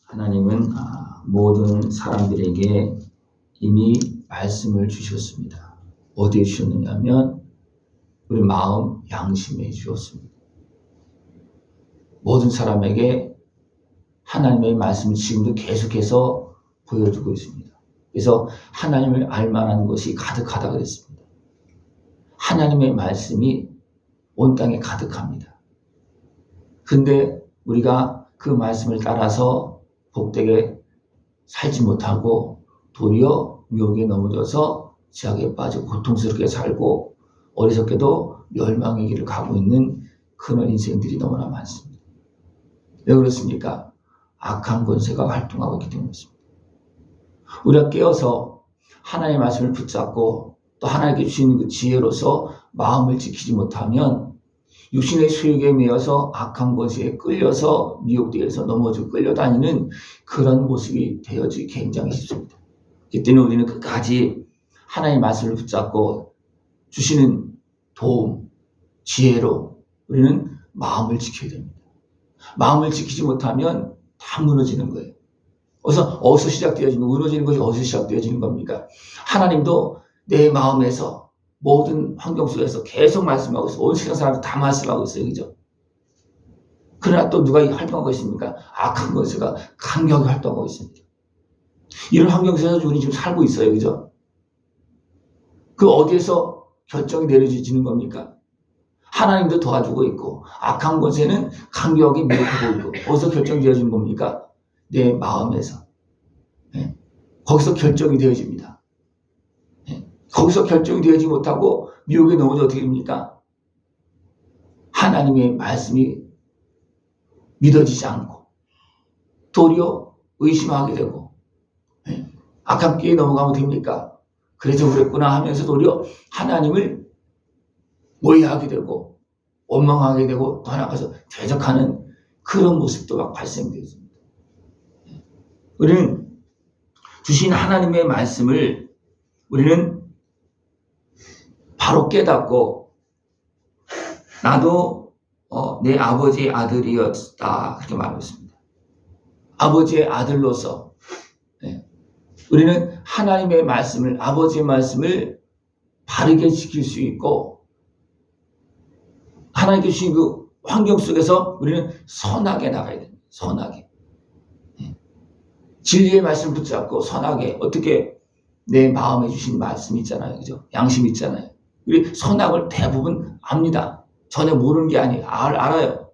하나님은 모든 사람들에게 이미 말씀을 주셨습니다. 어디에 주셨느냐 하면 우리 마음 양심에 주었습니다. 모든 사람에게 하나님의 말씀을 지금도 계속해서 보여주고 있습니다. 그래서 하나님을 알만한 것이 가득하다 그랬습니다. 하나님의 말씀이 온 땅에 가득합니다. 근데 우리가 그 말씀을 따라서 복되게 살지 못하고 도리어 유혹에 넘어져서 죄악에 빠지고 고통스럽게 살고 어리석게도 멸망의 길을 가고 있는 그런 인생들이 너무나 많습니다. 왜 그렇습니까? 악한 권세가 활동하고 있기 때문입니다. 우리가 깨어서 하나님의 말씀을 붙잡고 또 하나님께 주신 그 지혜로서 마음을 지키지 못하면 육신의 수욕에 매여서 악한 것에 끌려서 미혹되어서 넘어지고 끌려다니는 그런 모습이 되어지기 굉장히 쉽습니다. 그때는 우리는 끝까지 하나님의 말씀을 붙잡고 주시는 도움, 지혜로 우리는 마음을 지켜야 됩니다. 마음을 지키지 못하면 다 무너지는 거예요. 어디서 시작되어지는, 무너지는 것이 어디서 시작되어지는 겁니까? 하나님도 내 마음에서 모든 환경 속에서 계속 말씀하고 있어요. 온 세상 사람들 다 말씀하고 있어요. 그죠? 그러나 또 누가 활동하고 있습니까? 악한 것가 강력하게 활동하고 있습니다. 이런 환경 속에서 우리 지금 살고 있어요. 그죠? 그 어디에서 결정이 내려지는 겁니까? 하나님도 도와주고 있고 악한 것에는 강력하게 밀어주고 있고 어디서 결정되어지는 겁니까? 내 마음에서. 네. 거기서 결정이 되어집니다. 네. 거기서 결정이 되어지지 못하고 미혹에 넘어져 어떻게 됩니까? 하나님의 말씀이 믿어지지 않고 도리어 의심하게 되고 네. 악한 길에 넘어가면 됩니까? 그래서 그랬구나 하면서 도리어 하나님을 오해하게 되고 원망하게 되고 더 나아가서 대적하는 그런 모습도 막 발생되었습니다. 우리는 주신 하나님의 말씀을 우리는 바로 깨닫고 나도 내 아버지의 아들이었다 그렇게 말하고 있습니다. 아버지의 아들로서 우리는 하나님의 말씀을 아버지의 말씀을 바르게 지킬 수 있고 하나님께 주신 그 환경 속에서 우리는 선하게 나가야 됩니다. 선하게. 진리의 말씀을 붙잡고 선하게 어떻게 내 마음에 주신 말씀 있잖아요. 그죠? 양심 있잖아요. 우리 선악을 대부분 압니다. 전혀 모르는 게 아니에요. 알아요.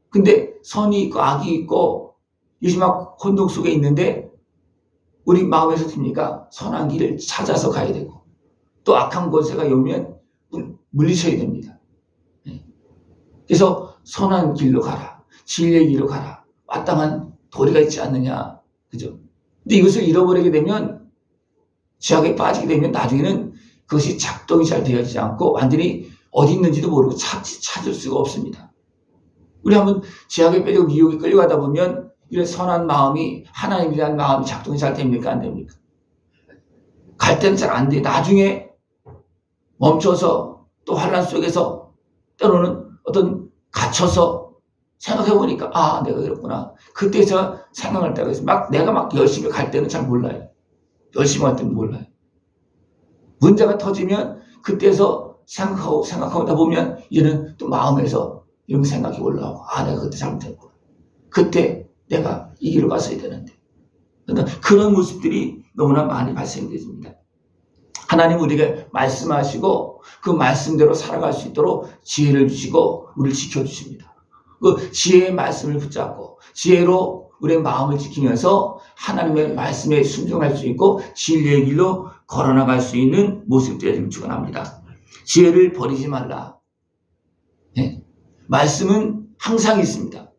근데 선이 있고 악이 있고 이것이 막 혼동 속에 있는데 우리 마음에서 듭니까? 선한 길을 찾아서 가야 되고 또 악한 권세가 오면 물리쳐야 됩니다. 그래서 선한 길로 가라. 진리의 길로 가라. 마땅한 도리가 있지 않느냐. 그죠? 근데 이것을 잃어버리게 되면 죄악에 빠지게 되면 나중에는 그것이 작동이 잘 되어지지 않고 완전히 어디 있는지도 모르고 찾을 수가 없습니다. 우리 한번 죄악에 빠지고 미혹에 끌려가다 보면 이런 선한 마음이 하나님에 대한 마음이 작동이 잘 됩니까? 안 됩니까? 갈 때는 잘 안 돼요. 나중에 멈춰서 또 환난 속에서 때로는 어떤 갇혀서 생각해보니까 내가 그랬구나. 그때 저 생각할 때가 있어요. 내가 막 열심히 갈 때는 잘 몰라요. 열심히 갈 때는 몰라요. 문제가 터지면 그때서 생각하다 보면 이제는 또 마음에서 이런 생각이 올라오고 내가 그때 잘못했구나. 그때 내가 이 길로 갔어야 되는데. 그러니까 그런 모습들이 너무나 많이 발생됩니다. 하나님 우리에게 말씀하시고 그 말씀대로 살아갈 수 있도록 지혜를 주시고 우리를 지켜주십니다. 그 지혜의 말씀을 붙잡고 지혜로 우리의 마음을 지키면서 하나님의 말씀에 순종할 수 있고 진리의 길로 걸어나갈 수 있는 모습들을 축원합니다. 지혜를 버리지 말라. 네. 말씀은 항상 있습니다.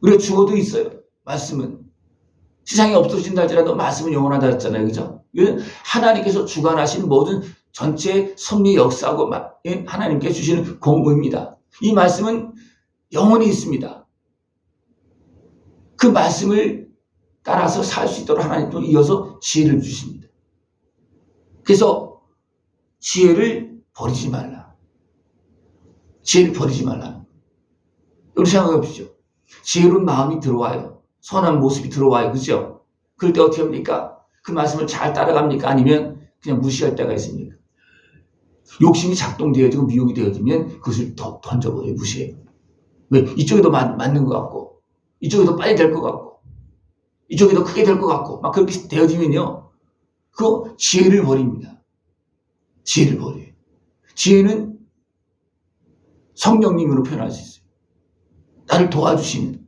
우리가 죽어도 있어요. 말씀은. 세상이 없어진다 할지라도 말씀은 영원하다 했잖아요. 그죠? 이건 하나님께서 주관하신 모든 전체 섭리 역사하고 하나님께 주시는 공부입니다. 이 말씀은 영원히 있습니다. 그 말씀을 따라서 살 수 있도록 하나님 또 이어서 지혜를 주십니다. 그래서 지혜를 버리지 말라. 지혜를 버리지 말라. 우리 생각해 보시죠. 지혜로운 마음이 들어와요. 선한 모습이 들어와요. 그죠? 그럴 때 어떻게 합니까? 그 말씀을 잘 따라갑니까? 아니면 그냥 무시할 때가 있습니까? 욕심이 작동되어지고 미혹이 되어지면 그것을 더 던져버려요. 무시해요. 왜? 이쪽이 더 맞는 것 같고, 이쪽이 더 빨리 될 것 같고, 이쪽이 더 크게 될 것 같고, 막 그렇게 되어지면요. 그 지혜를 버립니다. 지혜를 버려요. 지혜는 성령님으로 표현할 수 있어요. 나를 도와주시는.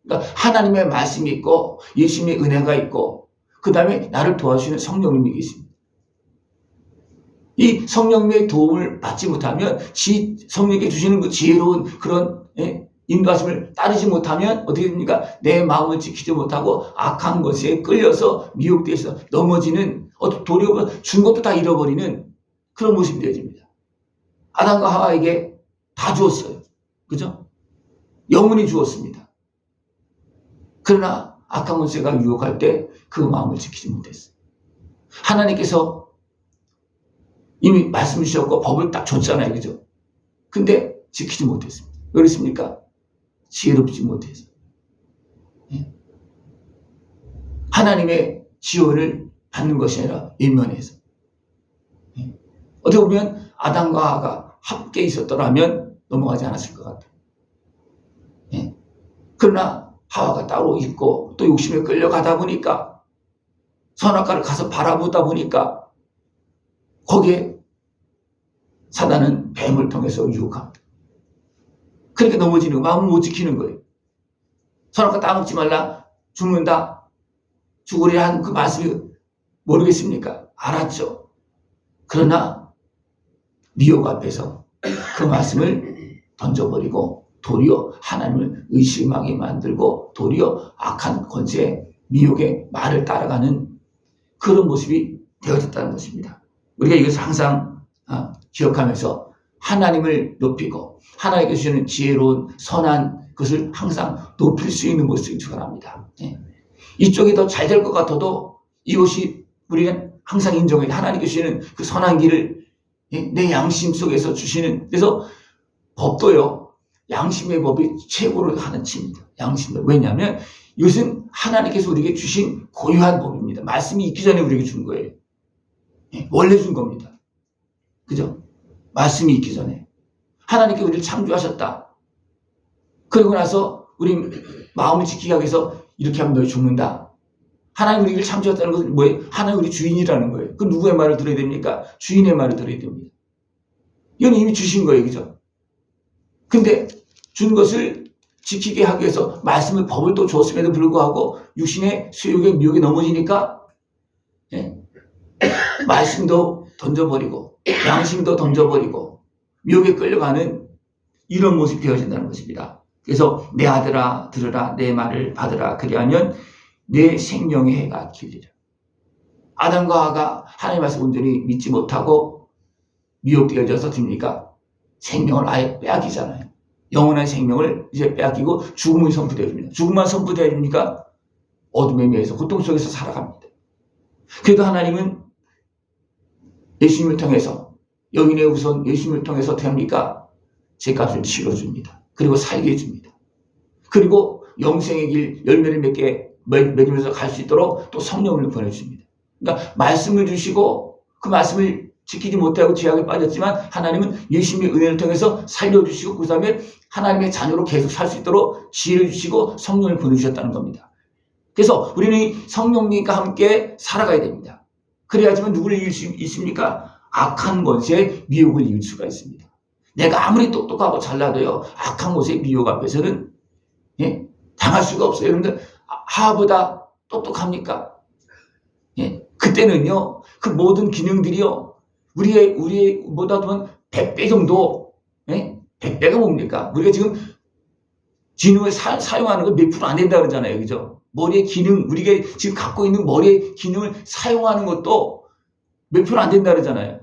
그러니까 하나님의 말씀이 있고, 예수님의 은혜가 있고, 그 다음에 나를 도와주시는 성령님이 계십니다. 이 성령님의 도움을 받지 못하면 성령님께 주시는 그 지혜로운 그런 인도하심을 따르지 못하면 어떻게 됩니까? 내 마음을 지키지 못하고 악한 것에 끌려서 미혹돼서 넘어지는 도리어 준 것도 다 잃어버리는 그런 모습이 되어집니다. 아담과 하와에게 다 주었어요. 그죠? 영원히 주었습니다. 그러나 악한 것에가 유혹할 때 그 마음을 지키지 못했어요. 하나님께서 이미 말씀 주셨고 법을 딱 줬잖아요. 그죠? 근데 지키지 못했습니다. 왜 그렇습니까? 지혜롭지 못해서. 하나님의 지원을 받는 것이 아니라 외면해서. 어떻게 보면 아담과 하와가 함께 있었더라면 넘어가지 않았을 것 같아요. 그러나 하와가 따로 있고 또 욕심에 끌려가다 보니까 선악과를 가서 바라보다 보니까 거기에 사단은 뱀을 통해서 유혹합니다. 그렇게 넘어지는 마음을 못 지키는 거예요. 선악과 따먹지 말라 죽는다 죽으리라 한 그 말씀이 모르겠습니까? 알았죠. 그러나 미혹 앞에서 그 말씀을 던져버리고 도리어 하나님을 의심하게 만들고 도리어 악한 권세 미혹의 말을 따라가는 그런 모습이 되어졌다는 것입니다. 우리가 이것을 항상 기억하면서 하나님을 높이고 하나님께 주시는 지혜로운 선한 것을 항상 높일 수 있는 모습이 축원합니다. 이쪽이 더 잘 될 것 같아도 이것이 우리는 항상 인정해요. 하나님께 주시는 그 선한 길을 내 양심 속에서 주시는. 그래서 법도요. 양심의 법이 최고로 하는 칩니다. 양심의. 왜냐하면 이것은 하나님께서 우리에게 주신 고유한 법입니다. 말씀이 있기 전에 우리에게 준 거예요. 원래 준 겁니다. 그죠? 말씀이 있기 전에. 하나님께 우리를 창조하셨다. 그리고 나서 우리 마음을 지키기 위해서 이렇게 하면 너희 죽는다. 하나님 우리를 창조했다는 것은 뭐예요? 하나님 우리 주인이라는 거예요. 그 누구의 말을 들어야 됩니까? 주인의 말을 들어야 됩니다. 이건 이미 주신 거예요. 그죠? 근데 준 것을 지키게 하기 위해서 말씀을 법을 또 줬음에도 불구하고 육신의 수욕에 미혹에 넘어지니까 말씀도 던져버리고 양심도 던져버리고 미혹에 끌려가는 이런 모습이 되어진다는 것입니다. 그래서 내 아들아 들으라 내 말을 받으라 그리하면 내 생명의 해가 길리라. 아담과 하와가 하나님의 말씀 온전히 믿지 못하고 미혹되어져서 됩니까? 생명을 아예 빼앗기잖아요. 영원한 생명을 이제 빼앗기고 죽음이 선포되어집니다. 죽음만 선포되어집니까? 어둠에 매여서 고통 속에서 살아갑니다. 그래도 하나님은 예수님을 통해서 여인의 우선 예수님을 통해서 어떻게 합니까? 죄값을 치러줍니다. 그리고 살게 해줍니다. 그리고 영생의 길 열매를 맺으면서 갈 수 있도록 또 성령을 보내줍니다. 그러니까 말씀을 주시고 그 말씀을 지키지 못하고 죄악에 빠졌지만 하나님은 예수님의 은혜를 통해서 살려주시고 그 다음에 하나님의 자녀로 계속 살 수 있도록 지혜를 주시고 성령을 보내주셨다는 겁니다. 그래서 우리는 성령님과 함께 살아가야 됩니다. 그래야지만 누구를 이길 수 있습니까? 악한 것에 미혹을 이길 수가 있습니다. 내가 아무리 똑똑하고 잘나도요 악한 것의 미혹 앞에서는 당할 수가 없어요. 여러분들 하와보다 똑똑합니까? 그때는요 그 모든 기능들이요 우리보다 100배 정도 100배가 뭡니까? 우리가 지금 지능을 사용하는 거 몇 프로 안 된다 그러잖아요. 그죠? 머리의 기능 우리가 지금 갖고 있는 머리의 기능을 사용하는 것도 몇 프로 안 된다 그러잖아요.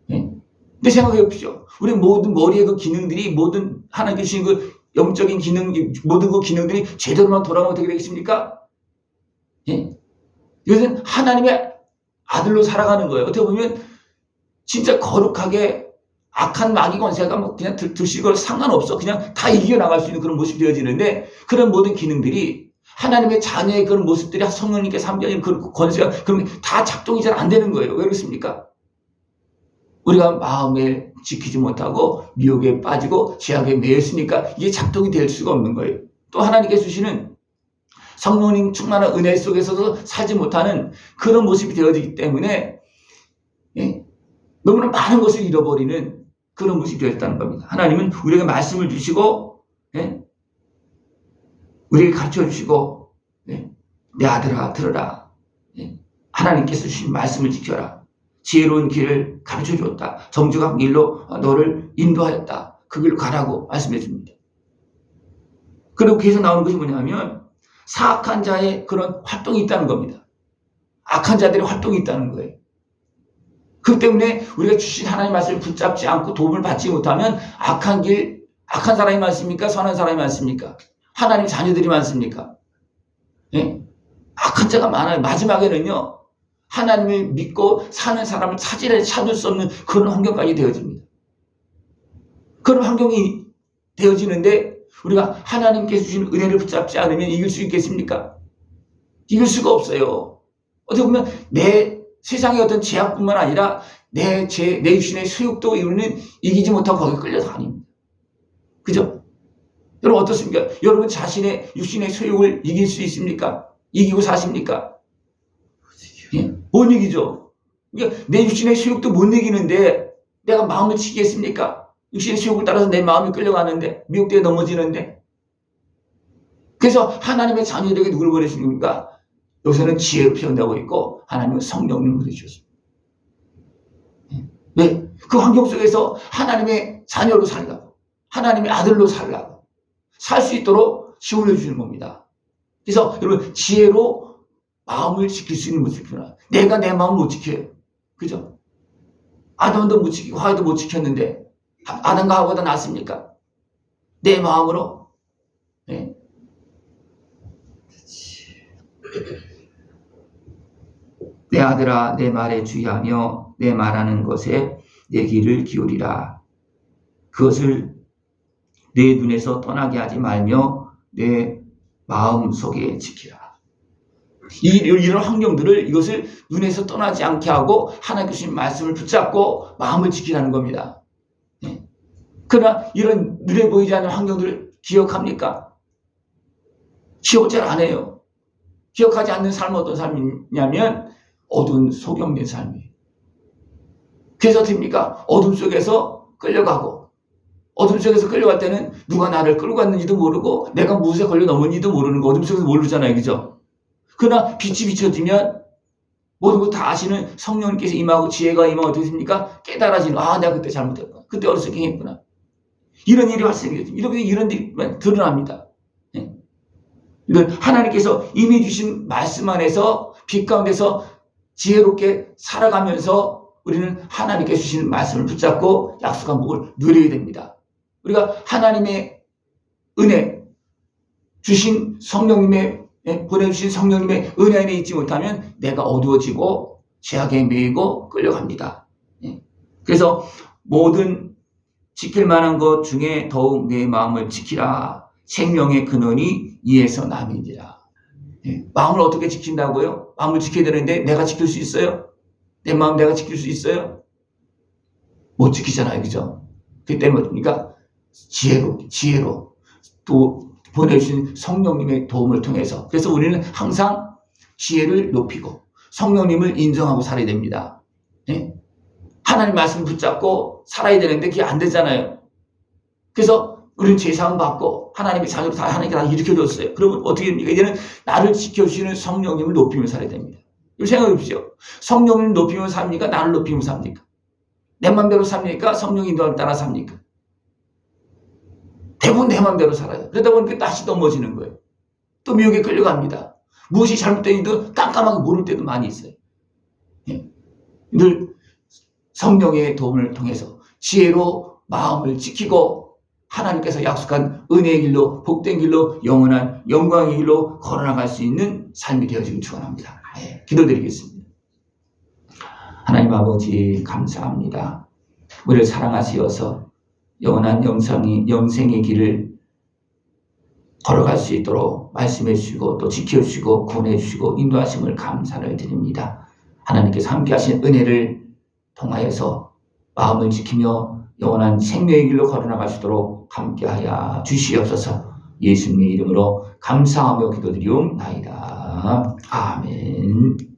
근데 생각해 보십시오. 우리 모든 머리의 그 기능들이 모든 하나님께 주신 그 영적인 기능 모든 그 기능들이 제대로만 돌아가면 어떻게 되겠습니까? 이것은 하나님의 아들로 살아가는 거예요. 어떻게 보면 진짜 거룩하게 악한 마귀 권세가 뭐 그냥 들씨걸 상관없어. 그냥 다 이겨나갈 수 있는 그런 모습이 되어지는데 그런 모든 기능들이 하나님의 자녀의 그런 모습들이 성령님께 삼겨진 그런 권세가 그럼 다 작동이 잘 안 되는 거예요. 왜 그렇습니까? 우리가 마음에 지키지 못하고 미혹에 빠지고 죄악에 매였으니까 이게 작동이 될 수가 없는 거예요. 또 하나님께 주시는 성령님 충만한 은혜 속에서도 살지 못하는 그런 모습이 되어지기 때문에 너무나 많은 것을 잃어버리는 그런 모습이 되었다는 겁니다. 하나님은 우리에게 말씀을 주시고 우리에게 가르쳐 주시고 내 아들아 들어라. 하나님께서 주신 말씀을 지켜라. 지혜로운 길을 가르쳐 줬다. 정직한 길로 너를 인도하였다. 그 길로 가라고 말씀해 줍니다. 그리고 계속 나오는 것이 뭐냐면 사악한 자의 그런 활동이 있다는 겁니다. 악한 자들의 활동이 있다는 거예요. 그렇기 때문에 우리가 주신 하나님의 말씀을 붙잡지 않고 도움을 받지 못하면 악한 사람이 많습니까? 선한 사람이 많습니까? 하나님 자녀들이 많습니까? 악한 자가 많아요. 마지막에는요. 하나님을 믿고 사는 사람을 찾을 수 없는 그런 환경까지 되어집니다. 그런 환경이 되어지는데 우리가 하나님께서 주신 은혜를 붙잡지 않으면 이길 수 있겠습니까? 이길 수가 없어요. 어떻게 보면 내 세상의 어떤 제약뿐만 아니라 내 육신의 소욕도 이기지 못하고 거기에 끌려다닙니다. 그죠? 여러분 어떻습니까? 여러분 자신의 육신의 소욕을 이길 수 있습니까? 이기고 사십니까? 못 이기죠. 그러니까 내 육신의 소욕도 못 이기는데 내가 마음을 지키겠습니까? 육신의 소욕을 따라서 내 마음이 끌려가는데 미혹되어 넘어지는데 그래서 하나님의 자녀들에게 누굴 보내십니까? 여기서는 지혜로 표현되고 있고 하나님은 성령님을 보내주셨습니다. 왜? 그 환경 속에서 하나님의 자녀로 살라고 하나님의 아들로 살라고 살 수 있도록 지원해 주시는 겁니다. 그래서 여러분 지혜로 마음을 지킬 수 있는 모습이구나. 내가 내 마음을 못 지켜요. 그죠? 아담도 못 지키고 하와도 못 지켰는데 아담과 하와보다 낫습니까? 내 마음으로. 내 아들아 내 말에 주의하며 내 말하는 것에 내 귀를 기울이라. 그것을 내 눈에서 떠나게 하지 말며 내 마음 속에 지키라. 이런 환경들을 이것을 눈에서 떠나지 않게 하고 하나님께 주신 말씀을 붙잡고 마음을 지키라는 겁니다. 그러나 이런 눈에 보이지 않는 환경들을 기억합니까? 기억 잘 안 해요. 기억하지 않는 삶은 어떤 삶이냐면 어두운 소경된 삶이에요. 그래서 됩니까? 어둠 속에서 끌려가고 어둠 속에서 끌려갈 때는 누가 나를 끌고 갔는지도 모르고 내가 무엇에 걸려 넘었는지도 모르는 거 어둠 속에서 모르잖아요. 그죠? 그러나 빛이 비춰지면 모든 것 다 아시는 성령님께서 임하고 지혜가 임하고 어떻게 됩니까? 깨달아지는 내가 그때 잘못했구나. 그때 어렸을 때 행했구나. 이런 일이 발생되죠. 이런 일이 드러납니다. 이런 하나님께서 이미 주신 말씀 안에서 빛 가운데서 지혜롭게 살아가면서 우리는 하나님께 주신 말씀을 붙잡고 약속한 복을 누려야 됩니다. 우리가 하나님의 은혜 주신 성령님의 보내주신 성령님의 은혜 안에 있지 못하면 내가 어두워지고 죄악에 매이고 끌려갑니다. 그래서 모든 지킬 만한 것 중에 더욱 내 마음을 지키라. 생명의 근원이 이에서 남이니라. 마음을 어떻게 지킨다고요? 마음을 지켜야 되는데 내가 지킬 수 있어요? 내 마음 내가 지킬 수 있어요? 못 지키잖아요. 그죠? 그렇기 때문에 뭡니까? 지혜로 또 보내주신 성령님의 도움을 통해서 그래서 우리는 항상 지혜를 높이고 성령님을 인정하고 살아야 됩니다. 하나님 말씀을 붙잡고 살아야 되는데 그게 안 되잖아요. 그래서 우리는 죄사함 받고 하나님의 자녀로 다 하나님께 다 일으켜줬어요. 그러면 어떻게 됩니까? 이제는 나를 지켜주시는 성령님을 높이며 살아야 됩니다. 생각해 보십시오. 성령님을 높이며 삽니까? 나를 높이며 삽니까? 내 맘대로 삽니까? 성령 인도를 따라 삽니까? 대부분 내 맘대로 살아요. 그러다 보니까 다시 넘어지는 거예요. 또 미혹에 끌려갑니다. 무엇이 잘못된 일도 깜깜하게 모를 때도 많이 있어요. 늘 성령의 도움을 통해서 지혜로 마음을 지키고 하나님께서 약속한 은혜의 길로 복된 길로 영원한 영광의 길로 걸어나갈 수 있는 삶이 되어지길 축원합니다. 기도드리겠습니다. 하나님 아버지 감사합니다. 우리를 사랑하시어서 영원한 영생의 길을 걸어갈 수 있도록 말씀해 주시고 또 지켜주시고 구원해 주시고 인도하심을 감사를 드립니다. 하나님께서 함께 하신 은혜를 통하여서 마음을 지키며 영원한 생명의 길로 걸어나갈 수 있도록 함께하여 주시옵소서. 예수님의 이름으로 감사하며 기도드리옵나이다. 아멘.